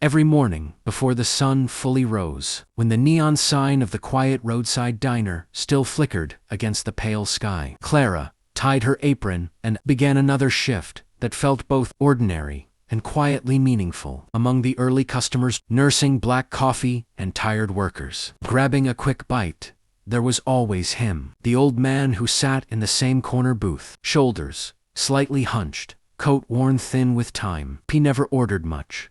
Every morning, before the sun fully rose, when the neon sign of the quiet roadside diner still flickered against the pale sky, Clara tied her apron and began another shift that felt both ordinary and quietly meaningful. Among the early customers, nursing black coffee and tired workers, grabbing a quick bite, there was always him, the old man who sat in the same corner booth, shoulders slightly hunched, coat worn thin with time. He never ordered much.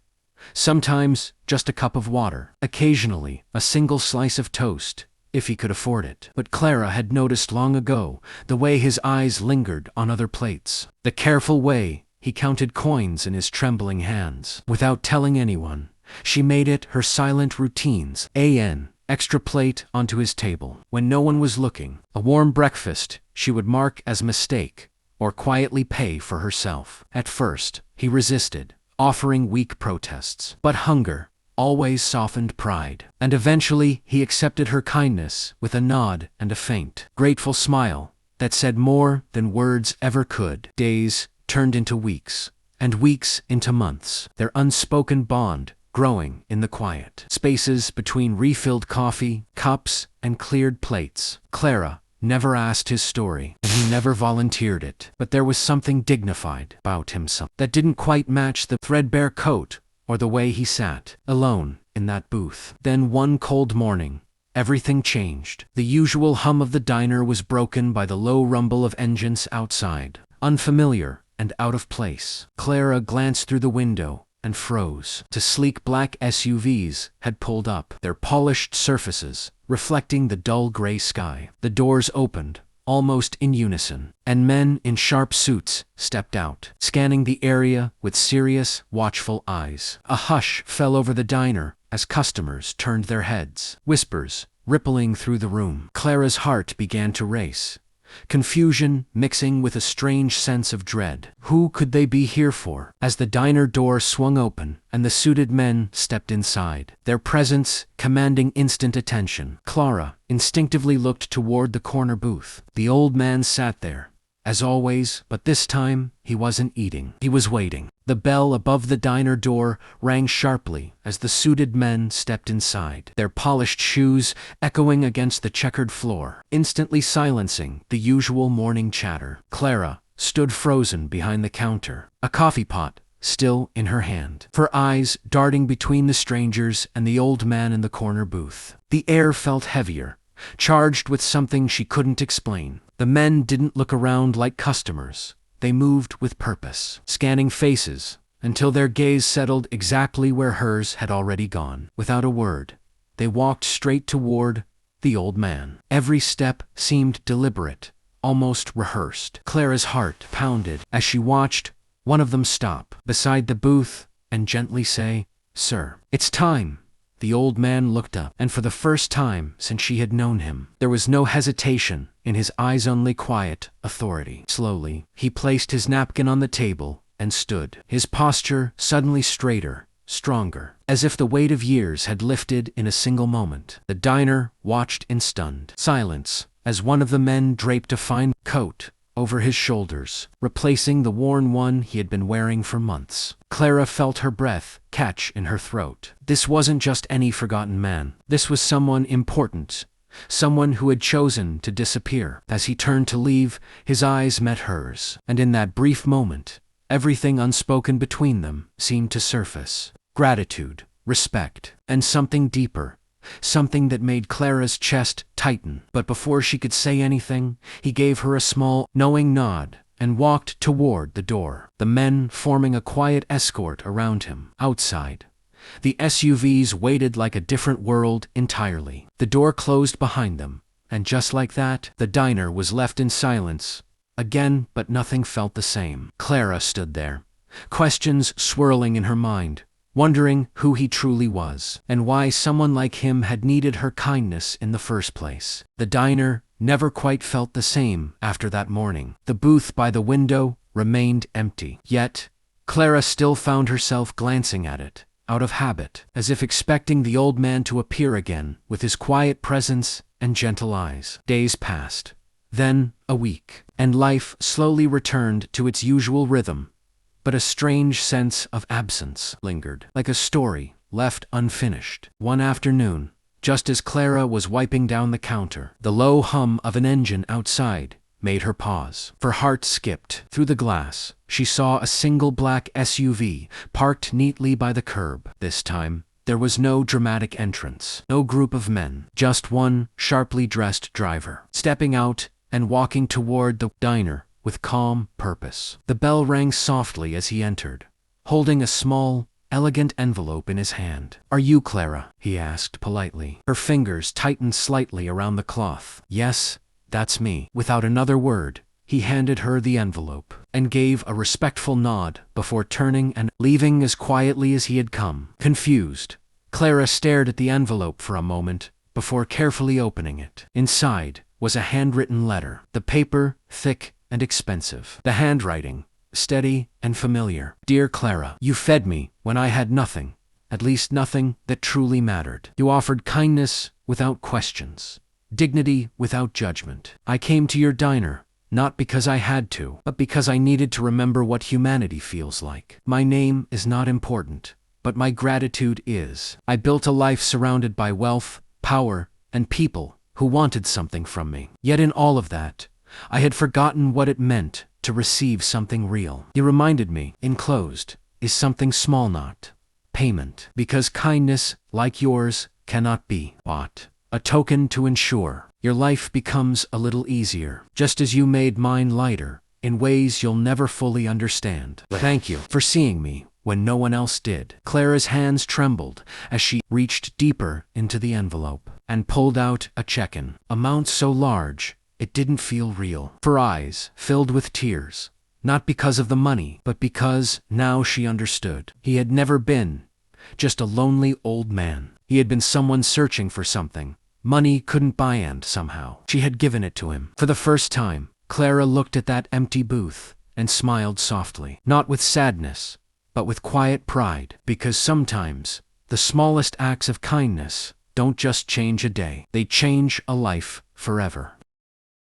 Sometimes just a cup of water, occasionally a single slice of toast, if he could afford it. But Clara had noticed long ago the way his eyes lingered on other plates, the careful way he counted coins in his trembling hands. Without telling anyone, she made it her silent routines. An extra plate onto his table. When no one was looking, a warm breakfast she would mark as mistake, or quietly pay for herself. At first, he resisted, offering weak protests. But hunger always softened pride, and eventually he accepted her kindness with a nod and a faint, grateful smile that said more than words ever could. Days turned into weeks, and weeks into months, their unspoken bond growing in the quiet spaces between refilled coffee cups and cleared plates. Clara never asked his story, and he never volunteered it, but there was something dignified about him, that didn't quite match the threadbare coat or the way he sat alone in that booth. Then one cold morning, everything changed. The usual hum of the diner was broken by the low rumble of engines outside, unfamiliar and out of place. Clara glanced through the window and froze. Two sleek black SUVs had pulled up, their polished surfaces reflecting the dull gray sky. The doors opened, almost in unison, and men in sharp suits stepped out, scanning the area with serious, watchful eyes. A hush fell over the diner as customers turned their heads, whispers rippling through the room. Clara's heart began to race, confusion mixing with a strange sense of dread. Who could they be here for? As the diner door swung open and the suited men stepped inside, their presence commanding instant attention, Clara instinctively looked toward the corner booth. The old man sat there, as always, but this time he wasn't eating. He was waiting. The bell above the diner door rang sharply as the suited men stepped inside, their polished shoes echoing against the checkered floor, instantly silencing the usual morning chatter. Clara stood frozen behind the counter, a coffee pot still in her hand, her eyes darting between the strangers and the old man in the corner booth. The air felt heavier, charged with something she couldn't explain. The men didn't look around like customers. They moved with purpose, scanning faces until their gaze settled exactly where hers had already gone. Without a word, they walked straight toward the old man. Every step seemed deliberate, almost rehearsed. Clara's heart pounded as she watched one of them stop beside the booth and gently say, "Sir, it's time." The old man looked up, and for the first time since she had known him, there was no hesitation in his eyes, only quiet authority. Slowly, he placed his napkin on the table and stood, his posture suddenly straighter, stronger, as if the weight of years had lifted in a single moment. The diner watched in stunned silence as one of the men draped a fine coat over his shoulders, replacing the worn one he had been wearing for months. Clara felt her breath catch in her throat. This wasn't just any forgotten man. This was someone important, someone who had chosen to disappear. As he turned to leave, his eyes met hers, and in that brief moment, everything unspoken between them seemed to surface. Gratitude, respect, and something deeper, something that made Clara's chest tighten. But before she could say anything, he gave her a small, knowing nod and walked toward the door, the men forming a quiet escort around him. Outside, the SUVs waited like a different world entirely. The door closed behind them, and just like that, the diner was left in silence again, but nothing felt the same. Clara stood there, questions swirling in her mind, wondering who he truly was, and why someone like him had needed her kindness in the first place. The diner never quite felt the same after that morning. The booth by the window remained empty. Yet, Clara still found herself glancing at it, out of habit, as if expecting the old man to appear again with his quiet presence and gentle eyes. Days passed, then a week, and life slowly returned to its usual rhythm. But a strange sense of absence lingered, like a story left unfinished. One afternoon, just as Clara was wiping down the counter, the low hum of an engine outside made her pause. Her heart skipped. Through the glass, she saw a single black SUV parked neatly by the curb. This time, there was no dramatic entrance, no group of men, just one sharply dressed driver, stepping out and walking toward the diner with calm purpose. The bell rang softly as he entered, holding a small, elegant envelope in his hand. "Are you Clara?" he asked politely. Her fingers tightened slightly around the cloth. "Yes, that's me." Without another word, he handed her the envelope and gave a respectful nod before turning and leaving as quietly as he had come. Confused, Clara stared at the envelope for a moment before carefully opening it. Inside was a handwritten letter, the paper thick and expensive, the handwriting steady and familiar. "Dear Clara, you fed me when I had nothing, at least nothing that truly mattered. You offered kindness without questions, dignity without judgment. I came to your diner, not because I had to, but because I needed to remember what humanity feels like. My name is not important, but my gratitude is. I built a life surrounded by wealth, power, and people who wanted something from me. Yet in all of that, I had forgotten what it meant to receive something real. You reminded me, enclosed is something small, not payment, because kindness, like yours, cannot be bought. A token to ensure your life becomes a little easier, just as you made mine lighter, in ways you'll never fully understand. Thank you for seeing me when no one else did." Clara's hands trembled as she reached deeper into the envelope and pulled out a check-in, amount so large it didn't feel real. Her eyes filled with tears, not because of the money, but because now she understood. He had never been just a lonely old man. He had been someone searching for something money couldn't buy, and somehow she had given it to him. For the first time, Clara looked at that empty booth and smiled softly, not with sadness, but with quiet pride, because sometimes the smallest acts of kindness don't just change a day, they change a life forever.